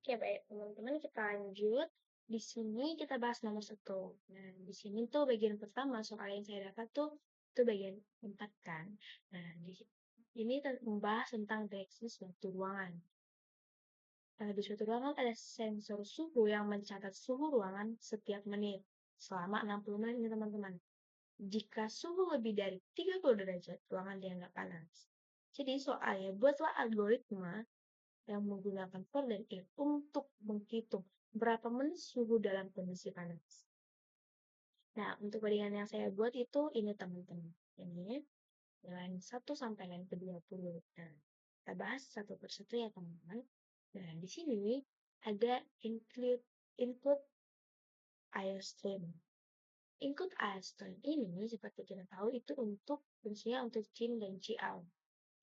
Oke, baik teman-teman, kita lanjut. Di sini kita bahas nomor 1. Nah, di sini tuh bagian pertama soal yang saya dapat tuh itu bagian 4 kan. Nah, ini membahas tentang deteksi suatu ruangan. Di suatu ruangan ada sensor suhu yang mencatat suhu ruangan setiap menit selama 60 menit ini teman-teman. Jika suhu lebih dari 30 derajat, ruangan dianggap panas. Jadi soalnya buatlah algoritma yang menggunakan for dan if untuk menghitung berapa menit suhu dalam kondisi panas. Nah, untuk bandingan yang saya buat itu ini teman-teman. Ini line 1 sampai line ke-20. Nah, kita bahas satu persatu ya teman-teman. Nah, di sini ada input IOStream. Input IOStream ini seperti kita tahu itu untuk fungsinya untuk cin dan cout.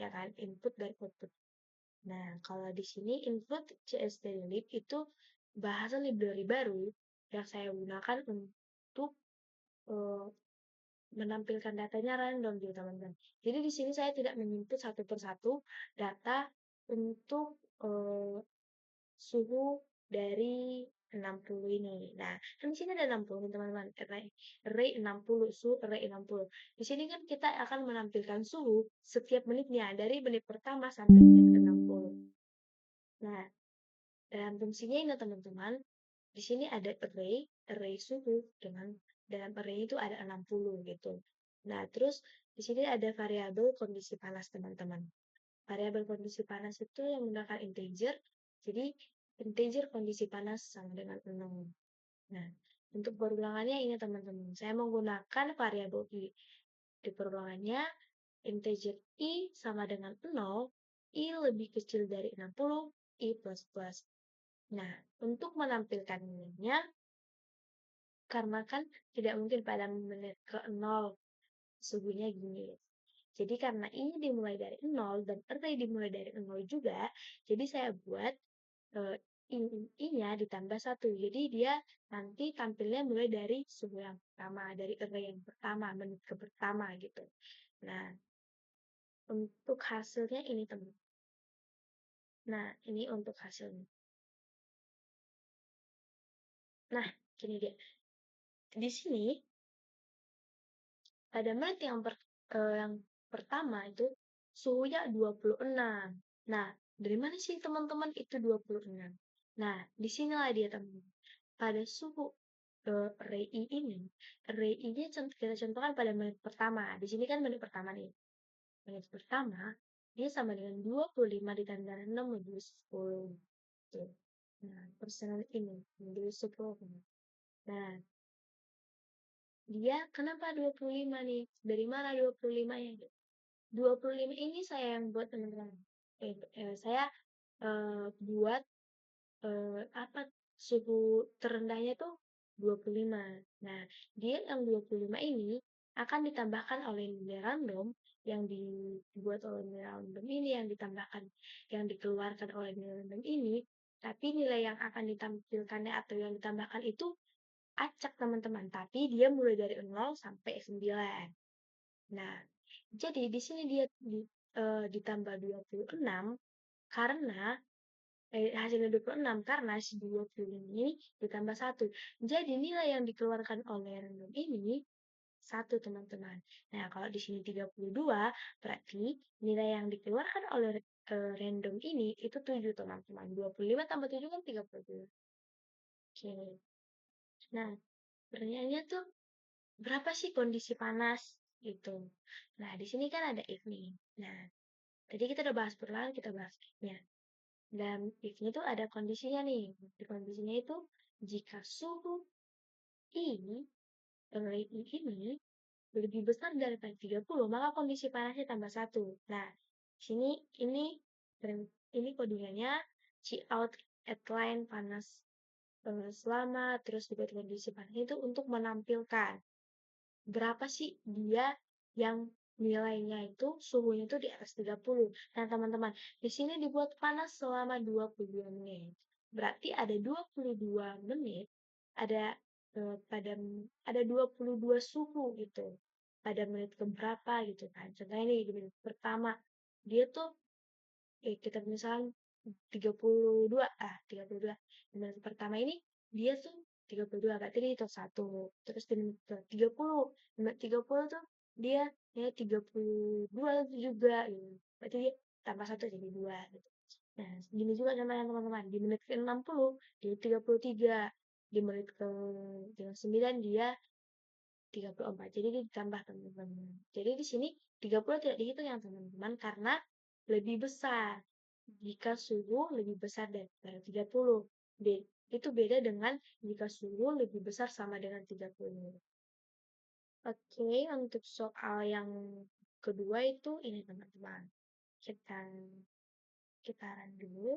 Ya kan, input dan output. Nah, kalau di sini input CSDLib itu bahasa library baru yang saya gunakan untuk menampilkan datanya random gitu teman-teman. Jadi di sini saya tidak menginput satu persatu data untuk suhu dari 60 ini. Nah, kan di sini ada 60 nih teman-teman. Array 60, suhu array 60. Di sini kan kita akan menampilkan suhu setiap menitnya dari menit pertama sampai menit ke-60. Nah, dalam fungsinya ini teman-teman, di sini ada array suhu dengan dalam array itu ada 60 gitu. Nah, terus di sini ada variabel kondisi panas teman-teman. Variabel kondisi panas itu yang menggunakan integer. Jadi integer kondisi panas sama dengan 0. Nah, untuk perulangannya ini teman-teman. Saya menggunakan variabel i. Di perulangannya integer i sama dengan 0, i lebih kecil dari 60, i plus plus. Nah, untuk menampilkan nilainya, karena kan tidak mungkin pada menit ke-0 suhunya gini. Jadi karena ini dimulai dari 0 dan array dimulai dari 0 juga, jadi saya buat i-nya ditambah 1. Jadi dia nanti tampilnya mulai dari suhu yang pertama, dari array yang pertama, menit ke pertama gitu. Nah, untuk hasilnya ini teman. Nah, ini untuk hasilnya. Nah, gini dia. Di sini pada menit yang pertama itu suhunya 26. Nah, dari mana sih teman-teman itu 26? Nah, disinilah dia teman-teman. Pada suhu array i ini, array i-nya kita contohkan pada menit pertama. Di sini kan menit pertama nih. Menit pertama, dia sama dengan 25 ditambah 6 menjadi 10. Tuh. Nah, persenan ini menjadi 10. Nah, dia kenapa 25 nih? Dari mana 25-nya? 25 ini saya yang buat teman-teman. Saya buat apa suhu terendahnya tuh 25. Nah, dia yang 25 ini akan ditambahkan oleh nilai random yang dibuat oleh nilai random ini, yang ditambahkan, yang dikeluarkan oleh nilai random ini, tapi nilai yang akan ditampilkannya atau yang ditambahkan itu acak teman-teman, tapi dia mulai dari 0 sampai 9. Nah, jadi di sini dia ditambah 26 karena hasilnya 26 karena si 25 ini ditambah 1. Jadi nilai yang dikeluarkan oleh random ini 1 teman-teman. Nah, kalau di sini 32 berarti nilai yang dikeluarkan oleh random ini itu 7 teman-teman. 25 tambah 7 kan 32. Oke. Nah, pertanyaannya tuh berapa sih kondisi panas gitu. Nah, di sini kan ada if nih. Nah, tadi kita udah bahas perlahan, kita bahas if-nya. Dan if-nya tuh ada kondisinya nih. Di kondisinya itu jika suhu ini, array i ini lebih besar daripada 30, maka kondisi panasnya tambah 1. Nah, sini ini kodenya cout at line panas selama terus dibuat kondisi panas itu untuk menampilkan berapa sih dia yang nilainya itu suhunya itu di atas 30. Nah, teman-teman, di sini dibuat panas selama 22 menit. Berarti ada 22 menit ada pada ada 22 suhu gitu. Pada menit keberapa gitu kan. Contohnya nih di menit pertama dia tuh kita misalnya 32, 32. Di menit pertama ini dia tuh 32, berarti dia hitung 1. Terus di menit ke 30, di menit 30 tuh dia 32 juga gitu. Berarti dia tambah 1 jadi 2 gitu. Nah, gini juga contohnya teman-teman. Di menit ke 60 dia 33. Di menit ke 9 dia 34. Jadi dia ditambah teman-teman. Jadi di sini 30 tidak dihitung ya teman-teman karena lebih besar. Jika suhu lebih besar daripada 30. Itu beda dengan jika suhu lebih besar sama dengan 30. Oke, untuk soal yang kedua itu ini teman-teman. Kita kita run dulu.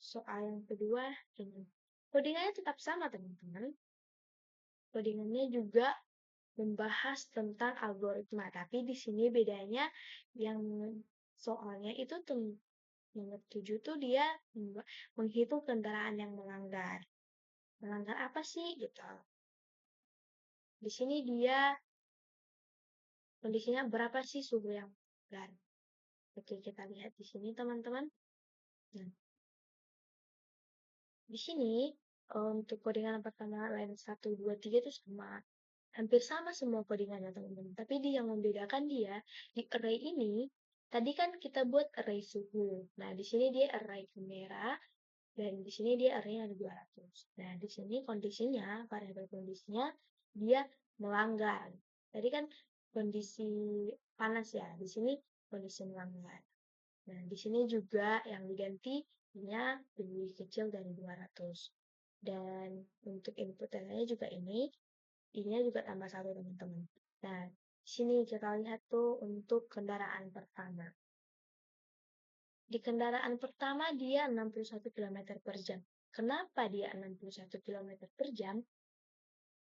Soal yang kedua ini. Codingannya tetap sama teman-teman. Codingannya juga membahas tentang algoritma, tapi di sini bedanya yang soalnya itu nomor 7 tuh dia menghitung kendaraan yang melanggar. Melanggar apa sih gitu. Di sini dia kondisinya berapa sih suhu yang melanggar. Oke, kita lihat di sini teman-teman. Nah, di sini untuk codingan pertama line 1, 2, 3 itu sama. Hampir sama semua codingannya teman-teman. Tapi yang membedakan dia di array ini, tadi kan kita buat array suhu. Nah, di sini dia array kamera dan di sini dia arraynya ada 200. Nah, di sini kondisinya, variabel kondisinya dia melanggar. Tadi kan kondisi panas ya, di sini kondisi melanggar. Nah, di sini juga yang diganti nya lebih kecil dari 200. Dan untuk input datanya juga ini juga tambah 1 teman-teman. Nah, sini kita lihat tuh untuk kendaraan pertama. Di kendaraan pertama dia 61 km per jam. Kenapa dia 61 km per jam?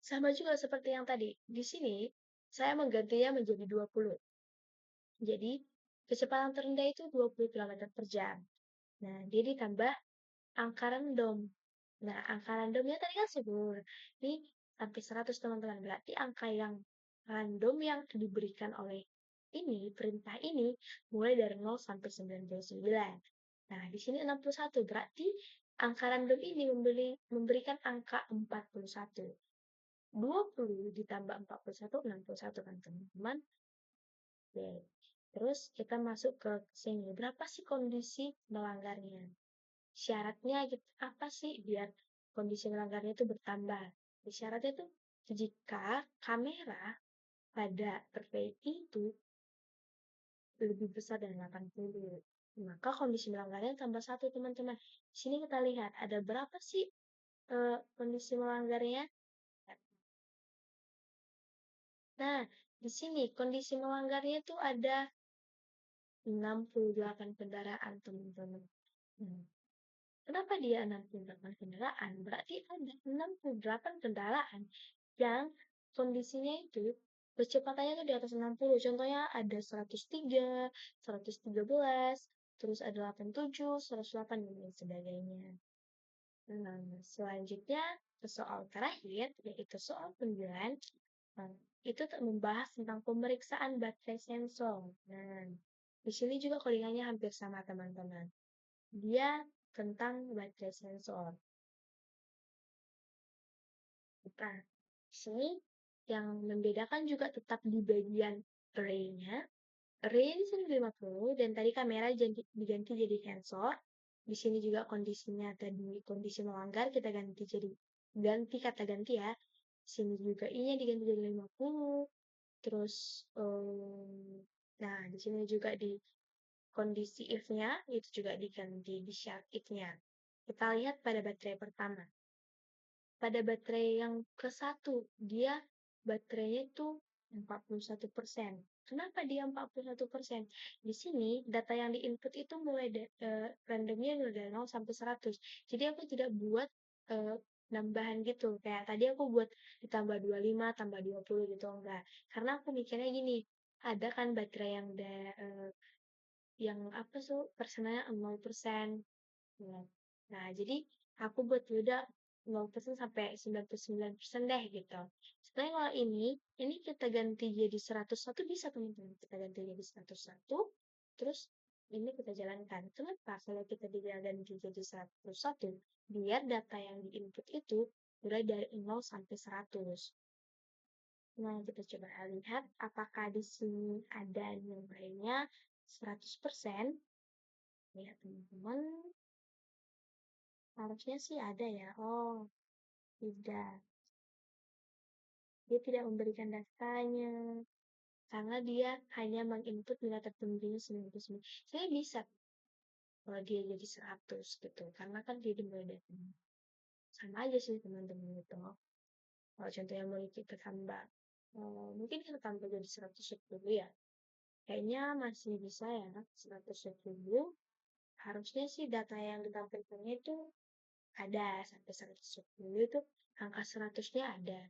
Sama juga seperti yang tadi. Di sini saya menggantinya menjadi 20. Jadi, kecepatan terendah itu 20 km per jam. Nah, dia ditambah angka random. Nah, angka randomnya tadi kan 10. Ini sampai 100 teman-teman. Berarti angka yang random yang diberikan oleh perintah ini, mulai dari 0 sampai 99. Nah, di sini 61. Berarti angka random ini memberikan angka 41. 20 ditambah 41, 61 kan teman-teman. Oke. Terus kita masuk ke sini. Berapa sih kondisi melanggarnya? Syaratnya gitu, apa sih biar kondisi melanggarnya itu bertambah? Syaratnya itu jika kamera pada array itu lebih besar dari 80, maka kondisi melanggarnya tambah 1 teman-teman. Di sini kita lihat ada berapa sih kondisi melanggarnya. Nah, di sini kondisi melanggarnya itu ada 68 kendaraan teman-teman. Kenapa dia 68 kendaraan? Berarti ada 68 kendaraan yang kondisinya itu kecepatannya itu di atas 60. Contohnya ada 103, 113, terus ada 87, 108, dan lain sebagainya. Nah, selanjutnya ke soal terakhir, yaitu soal 9. Itu membahas tentang pemeriksaan baterai sensor. Nah, di sini juga codingannya hampir sama teman-teman. Dia tentang baterai sensor. Nah, di sini yang membedakan juga tetap di bagian array-nya. Array di sini 50 dan tadi kamera diganti jadi sensor. Di sini juga kondisinya tadi kondisi melanggar kita ganti kata ganti ya. Di sini juga i-nya diganti jadi 50. Terus nah di sini juga di kondisi if-nya itu juga diganti di syarat if-nya. Kita lihat pada baterai pertama. Pada baterai yang ke-1, dia baterainya itu 41%. Kenapa dia 41%? Di sini data yang di-input itu mulai randomnya mulai dari 0 sampai 100. Jadi aku tidak buat nambahan gitu. Kayak tadi aku buat ditambah 25, tambah 20 gitu enggak. Karena aku mikirnya gini, ada kan baterai yang apa tuh persennya 0%. Nah, jadi aku buat udah 0% sampai 99% deh gitu. Sebenarnya kalau ini kita ganti jadi 101 bisa teman-teman. Kita ganti jadi 101, terus ini kita jalankan. Kenapa? Kalau kita diganti jadi 101, biar data yang diinput itu mulai dari 0 sampai 100. Nah, kita coba lihat apakah di sini ada nilainya 100%. Lihat teman-teman, harusnya sih ada ya. Oh, tidak. Dia tidak memberikan datanya karena dia hanya menginput nilai tertentunya 99. Saya bisa kalau dia jadi 100 gitu, karena kan dia dimulai dari sama aja sih teman-teman itu. Kalau contohnya mau kita tambah, mungkin kita tambah jadi 110 ya. Kayaknya masih bisa ya, 110. Harusnya sih data yang ditampilkannya itu ada sampai 110 itu angka 100-nya ada.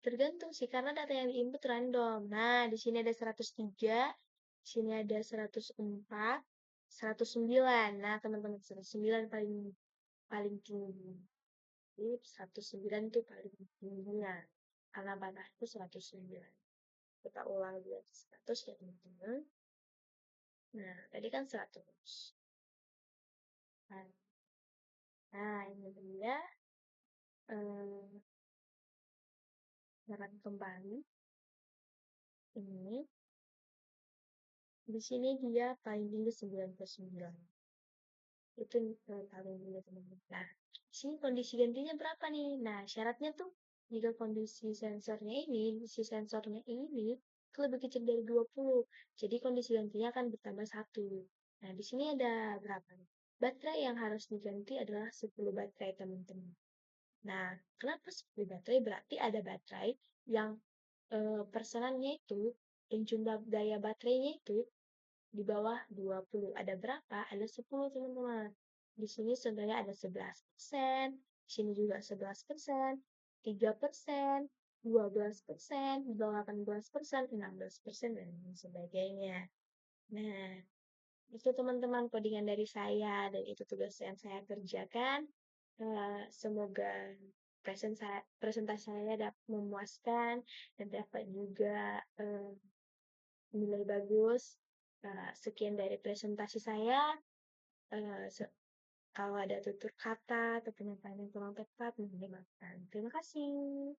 Tergantung sih, karena data yang diinput random. Nah, di sini ada 103, di sini ada 104, 109. Nah, teman-teman, 109 paling paling tinggi. Jadi 109 itu paling tingginya. Karena batas itu 109. Kita ulang di 100 ya, teman-teman. Nah, tadi kan 100. Nah, ini dia dapat kembali. Ini di sini dia paling tinggi 99. Itu paling tinggi teman-teman. Nah, di sini kondisi gantinya berapa nih? Nah, syaratnya tuh jika kondisi sensornya ini itu lebih kecil dari 20. Jadi kondisi gantinya akan bertambah 1. Nah, di sini ada berapa nih? Baterai yang harus diganti adalah 10 baterai, teman-teman. Nah, kenapa 10 baterai? Berarti ada baterai yang persenannya itu, yang jumlah daya baterainya itu di bawah 20. Ada berapa? Ada 10, teman-teman. Di sini sebenarnya ada 11%, di sini juga 11%, 3%, 12%, di bawah 18%, 16%, dan lain sebagainya. Nah, itu teman-teman codingan dari saya, dan itu tugas yang saya kerjakan. Semoga presentasi saya dapat memuaskan dan dapat juga nilai bagus. Sekian dari presentasi saya. Eh, Kalau ada tutur kata atau penyampaian yang kurang tepat, mohon dimaafkan. Terima kasih.